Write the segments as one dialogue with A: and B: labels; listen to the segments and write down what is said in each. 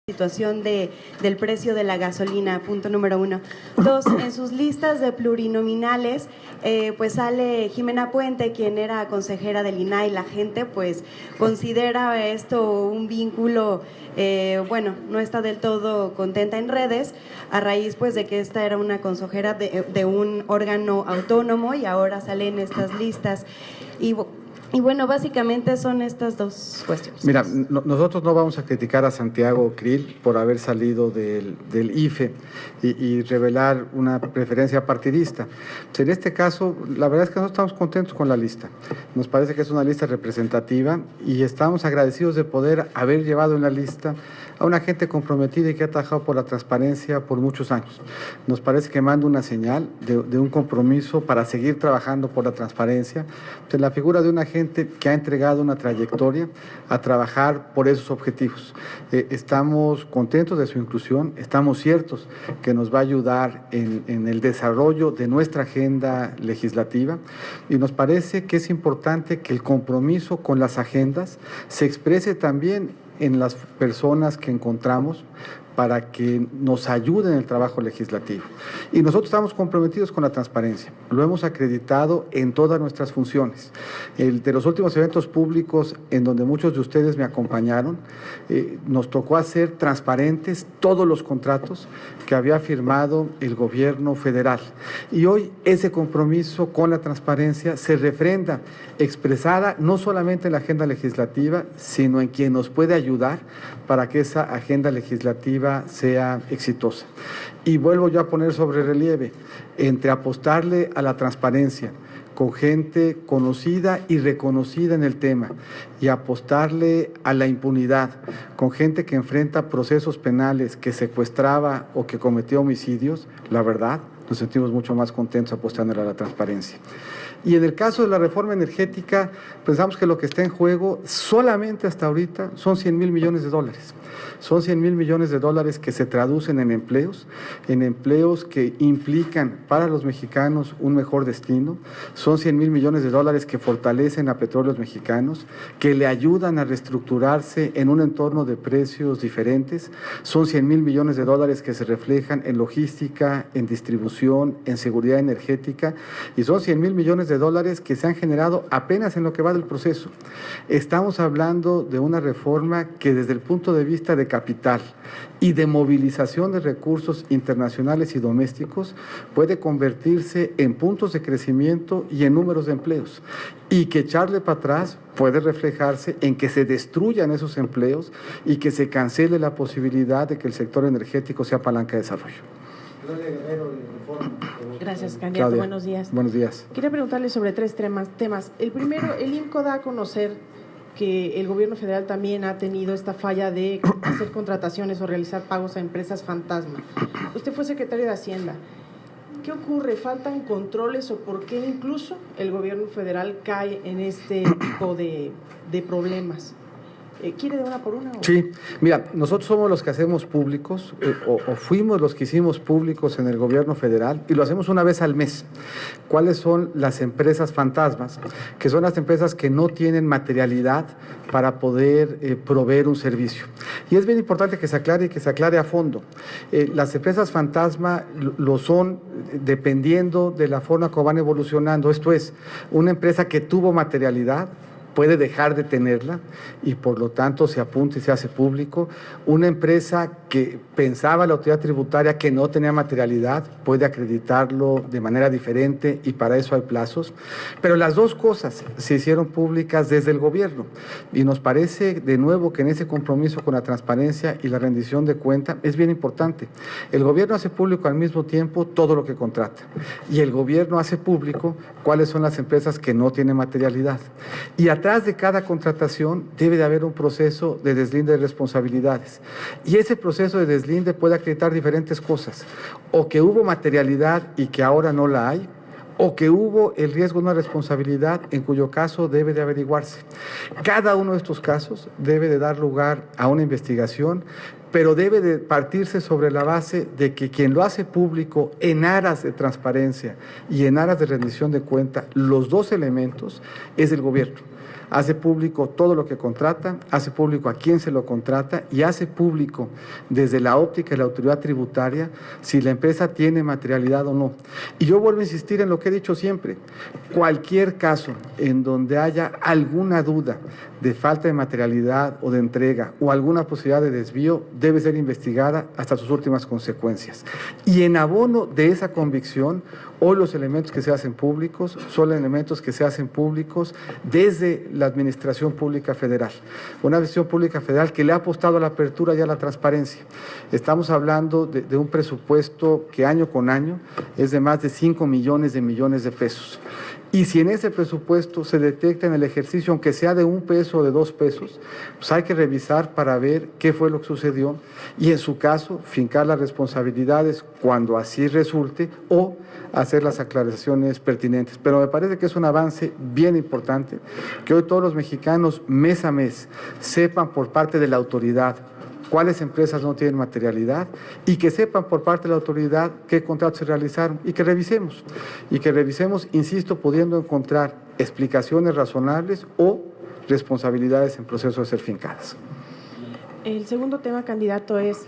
A: Situación del precio de la gasolina, punto número 1. 2, en sus listas de plurinominales, pues sale Jimena Puente, quien era consejera del INAI. La gente pues considera esto un vínculo, bueno, no está del todo contenta en redes, a raíz pues de que esta era una consejera de un órgano autónomo y ahora sale en estas listas. Y bueno, básicamente son estas dos cuestiones.
B: Mira, nosotros no vamos a criticar a Santiago Krill por haber salido del IFE y revelar una preferencia partidista. En este caso, la verdad es que no estamos contentos con la lista. Nos parece que es una lista representativa y estamos agradecidos de poder haber llevado en la lista a una gente comprometida y que ha trabajado por la transparencia por muchos años. Nos parece que manda una señal de un compromiso para seguir trabajando por la transparencia. En la figura de una gente que ha entregado una trayectoria a trabajar por esos objetivos. Estamos contentos de su inclusión, estamos ciertos que nos va a ayudar en el desarrollo de nuestra agenda legislativa y nos parece que es importante que el compromiso con las agendas se exprese también en las personas que encontramos para que nos ayuden en el trabajo legislativo. Y nosotros estamos comprometidos con la transparencia, lo hemos acreditado en todas nuestras funciones. De los últimos eventos públicos en donde muchos de ustedes me acompañaron, nos tocó hacer transparentes todos los contratos que había firmado el gobierno federal. Y hoy ese compromiso con la transparencia se refrenda, expresada no solamente en la agenda legislativa, sino en quien nos puede ayudar para que esa agenda legislativa sea exitosa. Y vuelvo yo a poner sobre relieve, entre apostarle a la transparencia con gente conocida y reconocida en el tema y apostarle a la impunidad con gente que enfrenta procesos penales, que secuestraba o que cometió homicidios, la verdad, nos sentimos mucho más contentos apostándole a la transparencia. Y en el caso de la reforma energética, pensamos que lo que está en juego solamente hasta ahorita son 100,000 millones de dólares. Son 100,000 millones de dólares que se traducen en empleos que implican para los mexicanos un mejor destino. Son 100,000 millones de dólares que fortalecen a Petróleos Mexicanos, que le ayudan a reestructurarse en un entorno de precios diferentes. Son 100,000 millones de dólares que se reflejan en logística, en distribución, en seguridad energética, y son 100,000 millones de dólares que se han generado apenas en lo que va del proceso. Estamos hablando de una reforma que desde el punto de vista de capital y de movilización de recursos internacionales y domésticos puede convertirse en puntos de crecimiento y en números de empleos, y que echarle para atrás puede reflejarse en que se destruyan esos empleos y que se cancele la posibilidad de que el sector energético sea palanca de desarrollo.
C: Gracias, candidato.
B: Claudia,
C: buenos días.
B: Buenos días.
C: Quería preguntarle sobre tres temas. El primero, el INCO da a conocer que el gobierno federal también ha tenido esta falla de hacer contrataciones o realizar pagos a empresas fantasma. Usted fue secretario de Hacienda. ¿Qué ocurre? ¿Faltan controles o por qué incluso el gobierno federal cae en este tipo de problemas? ¿Quiere de una por una?
B: Sí, mira, nosotros somos los que hacemos públicos, o fuimos los que hicimos públicos en el gobierno federal, y lo hacemos una vez al mes. ¿Cuáles son las empresas fantasmas? Que son las empresas que no tienen materialidad para poder proveer un servicio. Y es bien importante que se aclare y que se aclare a fondo. Las empresas fantasma lo son dependiendo de la forma como van evolucionando. Esto es, una empresa que tuvo materialidad puede dejar de tenerla y por lo tanto se apunta y se hace público. Una empresa que pensaba la autoridad tributaria que no tenía materialidad puede acreditarlo de manera diferente y para eso hay plazos. Pero las dos cosas se hicieron públicas desde el gobierno y nos parece de nuevo que en ese compromiso con la transparencia y la rendición de cuenta es bien importante. El gobierno hace público al mismo tiempo todo lo que contrata y el gobierno hace público cuáles son las empresas que no tienen materialidad. Y atrás de cada contratación debe de haber un proceso de deslinde de responsabilidades. Y ese proceso de deslinde puede acreditar diferentes cosas. O que hubo materialidad y que ahora no la hay, o que hubo el riesgo de una responsabilidad en cuyo caso debe de averiguarse. Cada uno de estos casos debe de dar lugar a una investigación, pero debe de partirse sobre la base de que quien lo hace público en aras de transparencia y en aras de rendición de cuenta, los dos elementos, es el gobierno. hace público todo lo que contrata, hace público a quién se lo contrata y hace público desde la óptica de la autoridad tributaria si la empresa tiene materialidad o no. Y yo vuelvo a insistir en lo que he dicho siempre, cualquier caso en donde haya alguna duda de falta de materialidad o de entrega o alguna posibilidad de desvío debe ser investigada hasta sus últimas consecuencias. Y en abono de esa convicción, hoy los elementos que se hacen públicos son elementos que se hacen públicos desde la Administración Pública Federal. Una Administración Pública Federal que le ha apostado a la apertura y a la transparencia. Estamos hablando de un presupuesto que año con año es de más de 5 millones de pesos. Y si en ese presupuesto se detecta en el ejercicio, aunque sea de 1 peso o de 2 pesos, pues hay que revisar para ver qué fue lo que sucedió y en su caso fincar las responsabilidades cuando así resulte o hacer las aclaraciones pertinentes. Pero me parece que es un avance bien importante que hoy todos los mexicanos mes a mes sepan por parte de la autoridad cuáles empresas no tienen materialidad y que sepan por parte de la autoridad qué contratos se realizaron y que revisemos, insisto, pudiendo encontrar explicaciones razonables o responsabilidades en proceso de ser fincadas.
C: El segundo tema, candidato, es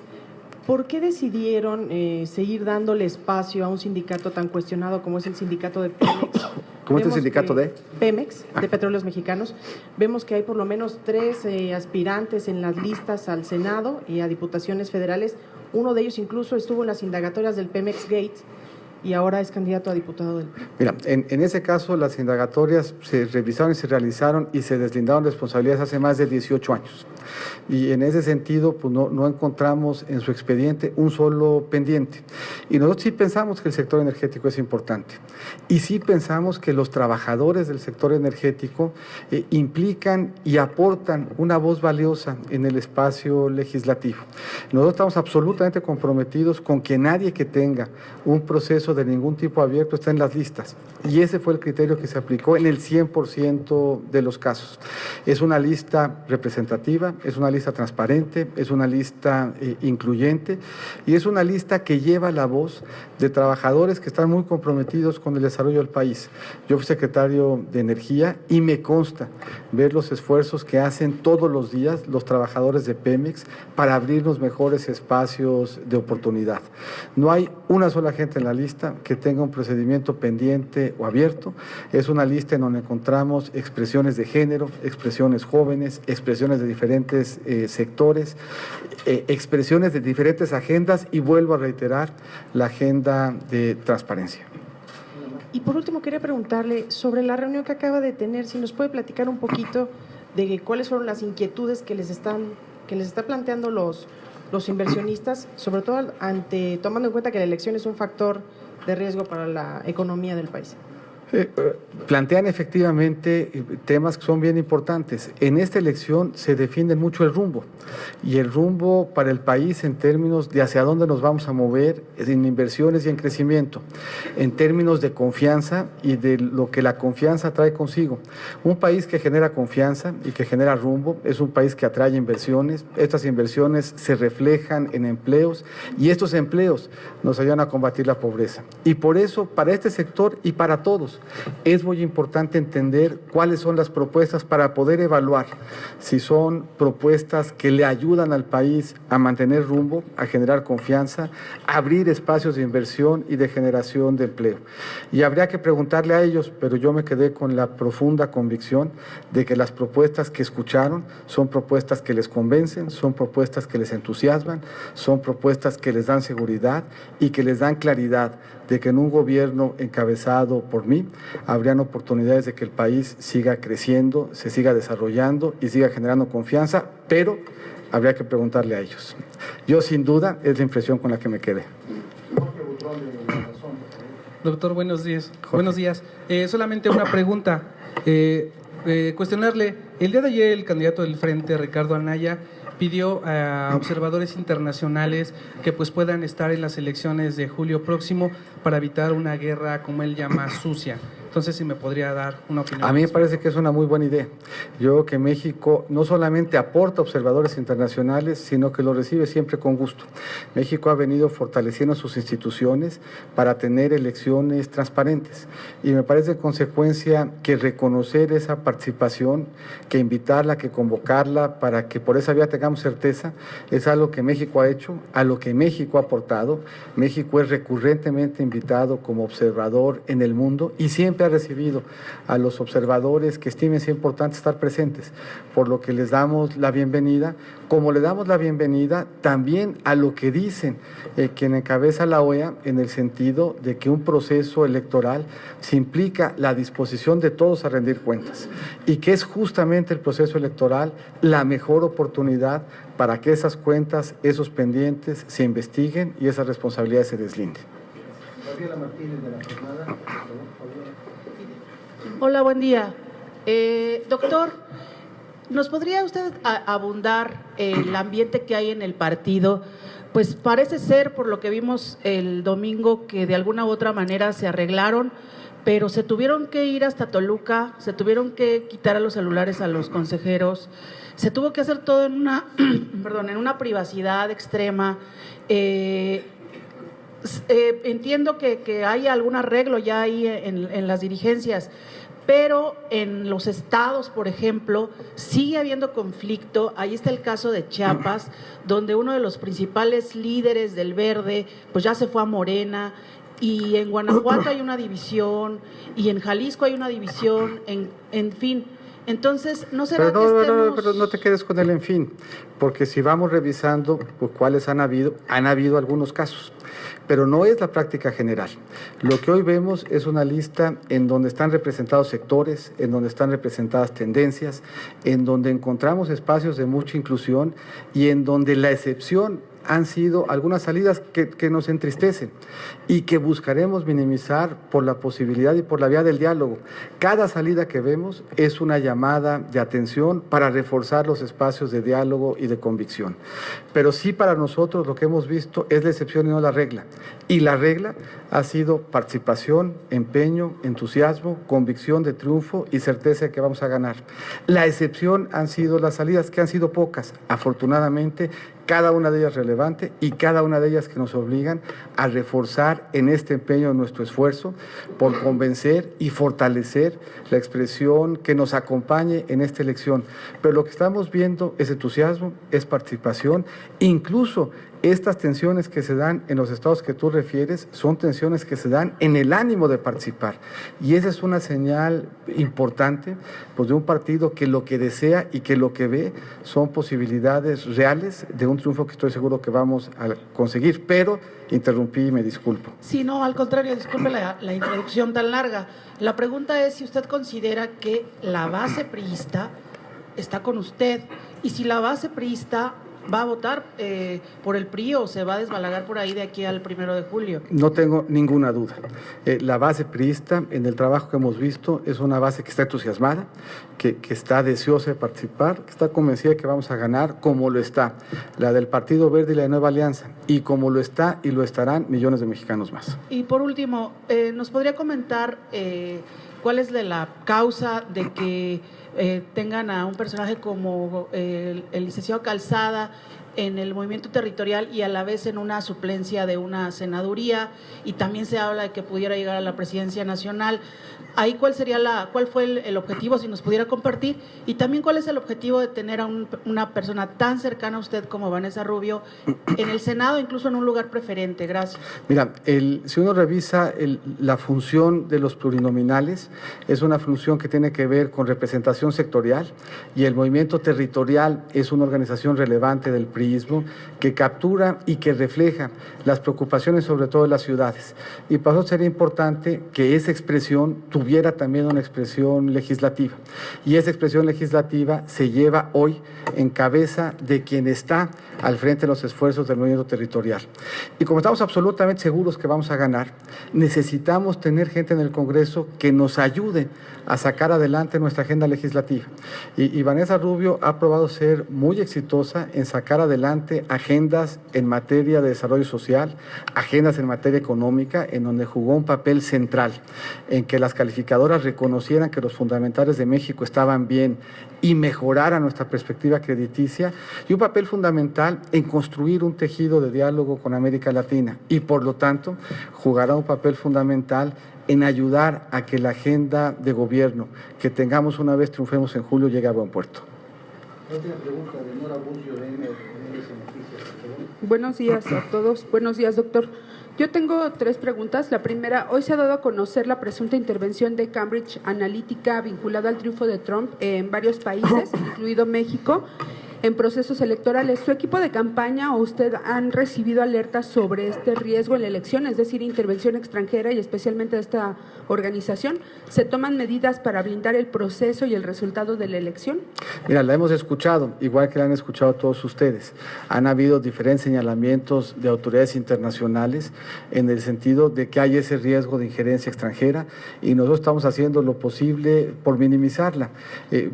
C: ¿por qué decidieron seguir dándole espacio a un sindicato tan cuestionado como es el sindicato de Pemex?
B: ¿Cómo es el sindicato de?
C: Pemex, de Petróleos Mexicanos. Vemos que hay por lo menos 3 aspirantes en las listas al Senado y a diputaciones federales. Uno de ellos incluso estuvo en las indagatorias del Pemex Gate y ahora es candidato a diputado del PRI.
B: Mira, en ese caso las indagatorias se revisaron y se realizaron y se deslindaron responsabilidades hace más de 18 años. Y en ese sentido, pues no encontramos en su expediente un solo pendiente. Y nosotros sí pensamos que el sector energético es importante. Y sí pensamos que los trabajadores del sector energético implican y aportan una voz valiosa en el espacio legislativo. Nosotros estamos absolutamente comprometidos con que nadie que tenga un proceso de ningún tipo abierto esté en las listas. Y ese fue el criterio que se aplicó en el 100% de los casos. Es una lista representativa, es una lista transparente, es una lista incluyente y es una lista que lleva la voz de trabajadores que están muy comprometidos con el desarrollo del país. Yo fui secretario de Energía y me consta ver los esfuerzos que hacen todos los días los trabajadores de Pemex para abrirnos mejores espacios de oportunidad. No hay una sola gente en la lista que tenga un procedimiento pendiente o abierto. Es una lista en donde encontramos expresiones de género, expresiones jóvenes, expresiones de diferentes sectores, expresiones de diferentes agendas y vuelvo a reiterar la agenda de transparencia.
C: Y por último quería preguntarle sobre la reunión que acaba de tener, si nos puede platicar un poquito de cuáles fueron las inquietudes que les está planteando los inversionistas, sobre todo tomando en cuenta que la elección es un factor de riesgo para la economía del país.
B: Plantean efectivamente temas que son bien importantes. En esta elección se define mucho el rumbo y el rumbo para el país en términos de hacia dónde nos vamos a mover en inversiones y en crecimiento, en términos de confianza y de lo que la confianza trae consigo. Un país que genera confianza y que genera rumbo es un país que atrae inversiones. Estas inversiones se reflejan en empleos y estos empleos nos ayudan a combatir la pobreza. Y por eso, para este sector y para todos, es muy importante entender cuáles son las propuestas para poder evaluar si son propuestas que le ayudan al país a mantener rumbo, a generar confianza, a abrir espacios de inversión y de generación de empleo. Y habría que preguntarle a ellos, pero yo me quedé con la profunda convicción de que las propuestas que escucharon son propuestas que les convencen, son propuestas que les entusiasman, son propuestas que les dan seguridad y que les dan claridad de que en un gobierno encabezado por mí habrían oportunidades de que el país siga creciendo, se siga desarrollando y siga generando confianza, pero habría que preguntarle a ellos. Yo sin duda es la impresión con la que me quedé.
D: Doctor, buenos días.
B: Jorge.
D: Buenos días. Solamente una pregunta. Cuestionarle, el día de ayer el candidato del Frente, Ricardo Anaya, pidió a observadores internacionales que pues puedan estar en las elecciones de julio próximo para evitar una guerra, como él llama, sucia. Entonces, si me podría dar una opinión.
B: A mí me parece que es una muy buena idea. Yo creo que México no solamente aporta observadores internacionales, sino que los recibe siempre con gusto. México ha venido fortaleciendo sus instituciones para tener elecciones transparentes. Y me parece en consecuencia que reconocer esa participación, que invitarla, que convocarla para que por esa vía tengamos certeza, es algo que México ha hecho, a lo que México ha aportado. México es recurrentemente invitado como observador en el mundo y siempre ha recibido a los observadores que estimen sea importante estar presentes, por lo que les damos la bienvenida, como le damos la bienvenida también a lo que dicen quien encabeza la OEA, en el sentido de que un proceso electoral se implica la disposición de todos a rendir cuentas y que es justamente el proceso electoral la mejor oportunidad para que esas cuentas, esos pendientes se investiguen y esas responsabilidades se deslinden.
E: Hola, buen día. Doctor, ¿nos podría usted abundar el ambiente que hay en el partido? Pues parece ser, por lo que vimos el domingo, que de alguna u otra manera se arreglaron, pero se tuvieron que ir hasta Toluca, se tuvieron que quitar a los celulares a los consejeros, se tuvo que hacer todo en una, en una privacidad extrema. Entiendo que hay algún arreglo ya ahí en las dirigencias, pero en los estados, por ejemplo, sigue habiendo conflicto. Ahí está el caso de Chiapas, donde uno de los principales líderes del Verde pues ya se fue a Morena, y en Guanajuato hay una división, y en Jalisco hay una división, en fin. Entonces, ¿no será que estemos...?
B: Pero no te quedes con el en fin, porque si vamos revisando pues, cuáles han habido algunos casos, pero no es la práctica general. Lo que hoy vemos es una lista en donde están representados sectores, en donde están representadas tendencias, en donde encontramos espacios de mucha inclusión y en donde la excepción han sido algunas salidas que nos entristecen y que buscaremos minimizar por la posibilidad y por la vía del diálogo. Cada salida que vemos es una llamada de atención para reforzar los espacios de diálogo y de convicción. Pero sí, para nosotros lo que hemos visto es la excepción y no la regla. Y la regla ha sido participación, empeño, entusiasmo, convicción de triunfo y certeza de que vamos a ganar. La excepción han sido las salidas, que han sido pocas, afortunadamente, cada una de ellas relevante y cada una de ellas que nos obligan a reforzar en este empeño nuestro esfuerzo por convencer y fortalecer la expresión que nos acompañe en esta elección. Pero lo que estamos viendo es entusiasmo, es participación, incluso estas tensiones que se dan en los estados que tú refieres son tensiones que se dan en el ánimo de participar. Y esa es una señal importante pues, de un partido que lo que desea y que lo que ve son posibilidades reales de un triunfo que estoy seguro que vamos a conseguir. Pero interrumpí y me disculpo.
E: Sí, no, al contrario, disculpe la introducción tan larga. La pregunta es si usted considera que la base priista está con usted y si la base priista va a votar por el PRI o se va a desbalagar por ahí de aquí al 1 de julio.
B: No tengo ninguna duda. La base priista, en el trabajo que hemos visto, es una base que está entusiasmada, que está deseosa de participar, que está convencida de que vamos a ganar, como lo está la del Partido Verde y la de Nueva Alianza, y como lo está y lo estarán millones de mexicanos más.
E: Y por último, ¿nos podría comentar cuál es la causa de que tengan a un personaje como el licenciado Calzada en el movimiento territorial y a la vez en una suplencia de una senaduría, y también se habla de que pudiera llegar a la presidencia nacional? Ahí cuál fue el objetivo, si nos pudiera compartir, y también cuál es el objetivo de tener a una persona tan cercana a usted como Vanessa Rubio en el Senado, incluso en un lugar preferente. Gracias.
B: Mira, si uno revisa la función de los plurinominales, es una función que tiene que ver con representación sectorial, y el movimiento territorial es una organización relevante del priismo que captura y que refleja las preocupaciones sobre todo de las ciudades, y para eso sería importante que esa expresión tuviera también una expresión legislativa, y esa expresión legislativa se lleva hoy en cabeza de quien está al frente de los esfuerzos del movimiento territorial. Y como estamos absolutamente seguros que vamos a ganar, necesitamos tener gente en el Congreso que nos ayude a sacar adelante nuestra agenda legislativa. Y Vanessa Rubio ha probado ser muy exitosa en sacar adelante agendas en materia de desarrollo social, agendas en materia económica, en donde jugó un papel central, en que las calificadoras reconocieran que los fundamentales de México estaban bien y mejoraran nuestra perspectiva crediticia, y un papel fundamental en construir un tejido de diálogo con América Latina, y por lo tanto jugará un papel fundamental en ayudar a que la agenda de gobierno que tengamos una vez triunfemos en julio llegue a buen puerto.
F: Buenos días a todos. Buenos días, doctor. Yo tengo 3 preguntas. La primera, hoy se ha dado a conocer la presunta intervención de Cambridge Analytica vinculada al triunfo de Trump en varios países, incluido México, en procesos electorales. ¿Su equipo de campaña o usted han recibido alertas sobre este riesgo en la elección, es decir, intervención extranjera y especialmente de esta organización? ¿Se toman medidas para blindar el proceso y el resultado de la elección?
B: Mira, la hemos escuchado, igual que la han escuchado todos ustedes. Han habido diferentes señalamientos de autoridades internacionales en el sentido de que hay ese riesgo de injerencia extranjera, y nosotros estamos haciendo lo posible por minimizarla,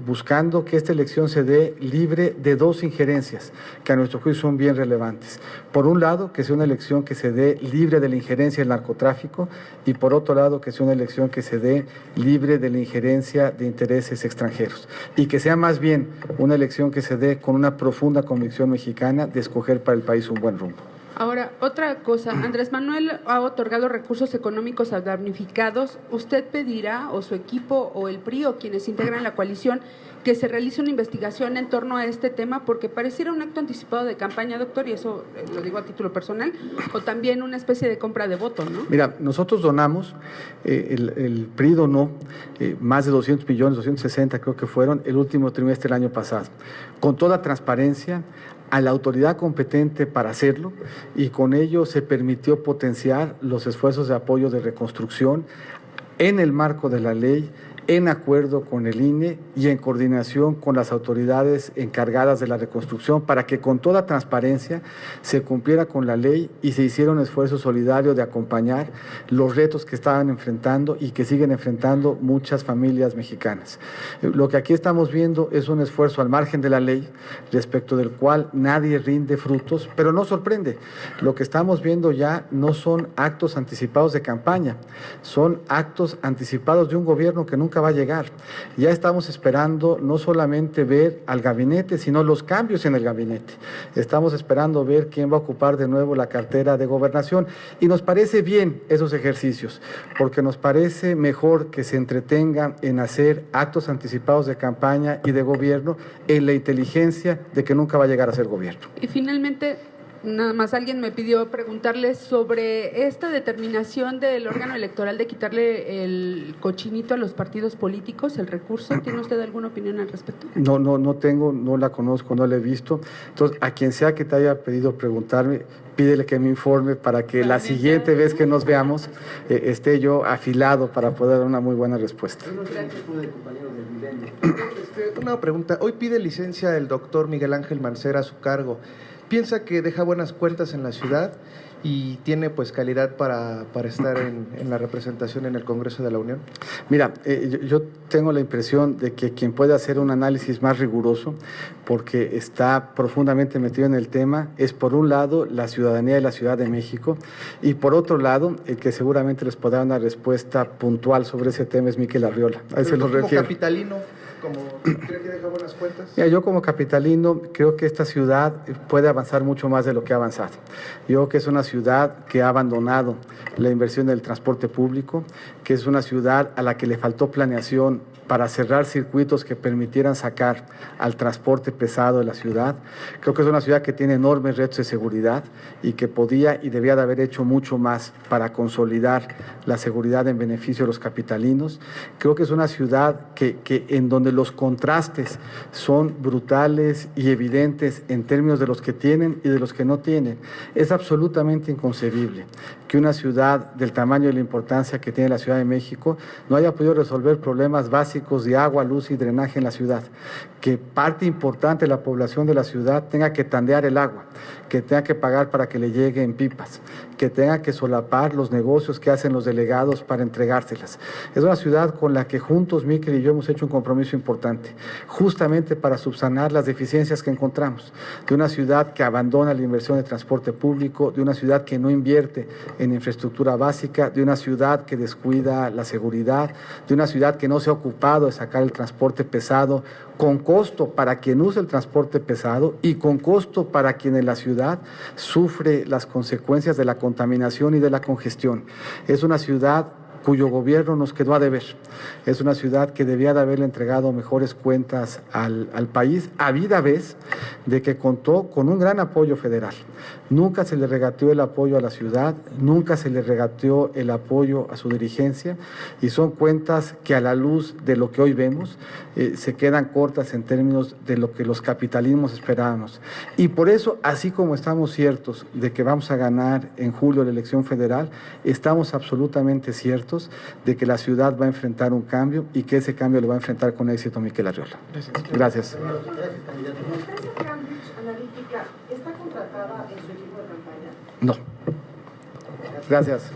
B: buscando que esta elección se dé libre de 2 injerencias que a nuestro juicio son bien relevantes. Por un lado, que sea una elección que se dé libre de la injerencia del narcotráfico, y por otro lado, que sea una elección que se dé libre de la injerencia de intereses extranjeros, y que sea más bien una elección que se dé con una profunda convicción mexicana de escoger para el país un buen rumbo.
F: Ahora, otra cosa, Andrés Manuel ha otorgado recursos económicos a damnificados. ¿Usted pedirá, o su equipo, o el PRI, o quienes integran la coalición, que se realice una investigación en torno a este tema? Porque pareciera un acto anticipado de campaña, doctor, y eso lo digo a título personal, o también una especie de compra de voto, ¿no?
B: Mira, nosotros donamos, el PRI donó más de 200 millones, 260 creo que fueron, el último trimestre del año pasado, con toda transparencia, a la autoridad competente para hacerlo, y con ello se permitió potenciar los esfuerzos de apoyo de reconstrucción en el marco de la ley, en acuerdo con el INE y en coordinación con las autoridades encargadas de la reconstrucción, para que con toda transparencia se cumpliera con la ley y se hiciera un esfuerzo solidario de acompañar los retos que estaban enfrentando y que siguen enfrentando muchas familias mexicanas. Lo que aquí estamos viendo es un esfuerzo al margen de la ley, respecto del cual nadie rinde frutos, pero no sorprende. Lo que estamos viendo ya no son actos anticipados de campaña, son actos anticipados de un gobierno que nunca va a llegar. Ya estamos esperando no solamente ver al gabinete, sino los cambios en el gabinete. Estamos esperando ver quién va a ocupar de nuevo la cartera de gobernación, y nos parece bien esos ejercicios, porque nos parece mejor que se entretengan en hacer actos anticipados de campaña y de gobierno en la inteligencia de que nunca va a llegar a ser gobierno.
F: Y finalmente, nada más alguien me pidió preguntarle sobre esta determinación del órgano electoral de quitarle el cochinito a los partidos políticos, el recurso. ¿Tiene usted alguna opinión al respecto?
B: No tengo, no la conozco, no la he visto. Entonces, a quien sea que te haya pedido preguntarme, pídele que me informe para que la siguiente vez que nos veamos esté yo afilado para poder dar una muy buena respuesta.
G: Una pregunta. Hoy pide licencia el doctor Miguel Ángel Mancera a su cargo. ¿Piensa que deja buenas cuentas en la ciudad y tiene pues calidad para estar en la representación en el Congreso de la Unión?
B: Mira, yo tengo la impresión de que quien puede hacer un análisis más riguroso, porque está profundamente metido en el tema, es por un lado la ciudadanía de la Ciudad de México, y por otro lado, el que seguramente les podrá dar una respuesta puntual sobre ese tema es Miquel Arriola. A él se lo refiero.
G: Como capitalino, ¿cree que deja buenas cuentas?
B: Mira, yo como capitalino creo que esta ciudad puede avanzar mucho más de lo que ha avanzado. Yo creo que es una ciudad que ha abandonado la inversión del transporte público, que es una ciudad a la que le faltó planeación para cerrar circuitos que permitieran sacar al transporte pesado de la ciudad. Creo que es una ciudad que tiene enormes retos de seguridad y que podía y debía de haber hecho mucho más para consolidar la seguridad en beneficio de los capitalinos. Creo que es una ciudad que en donde los contrastes son brutales y evidentes en términos de los que tienen y de los que no tienen. Es absolutamente inconcebible que una ciudad del tamaño y la importancia que tiene la Ciudad de México no haya podido resolver problemas básicos de agua, luz y drenaje en la ciudad, que parte importante de la población de la ciudad tenga que tandear el agua, que tenga que pagar para que le llegue en pipas, que tenga que solapar los negocios que hacen los delegados para entregárselas. Es una ciudad con la que juntos Miquel y yo hemos hecho un compromiso importante, justamente para subsanar las deficiencias que encontramos, de una ciudad que abandona la inversión de transporte público, de una ciudad que no invierte en infraestructura básica, de una ciudad que descuida la seguridad, de una ciudad que no se ha ocupado de sacar el transporte pesado, con costo para quien usa el transporte pesado y con costo para quien en la ciudad sufre las consecuencias de la contaminación y de la congestión. Es una ciudad cuyo gobierno nos quedó a deber. Es una ciudad que debía de haberle entregado mejores cuentas al país, habida vez de que contó con un gran apoyo federal. Nunca se le regateó el apoyo a la ciudad, nunca se le regateó el apoyo a su dirigencia, y son cuentas que a la luz de lo que hoy vemos se quedan cortas en términos de lo que los capitalismos esperábamos. Y por eso, así como estamos ciertos de que vamos a ganar en julio la elección federal, estamos absolutamente ciertos de que la ciudad va a enfrentar un cambio y que ese cambio lo va a enfrentar con éxito Miquel Arriola. Gracias.
C: ¿La empresa Cambridge Analytica está contratada en su equipo de campaña?
B: No. Gracias.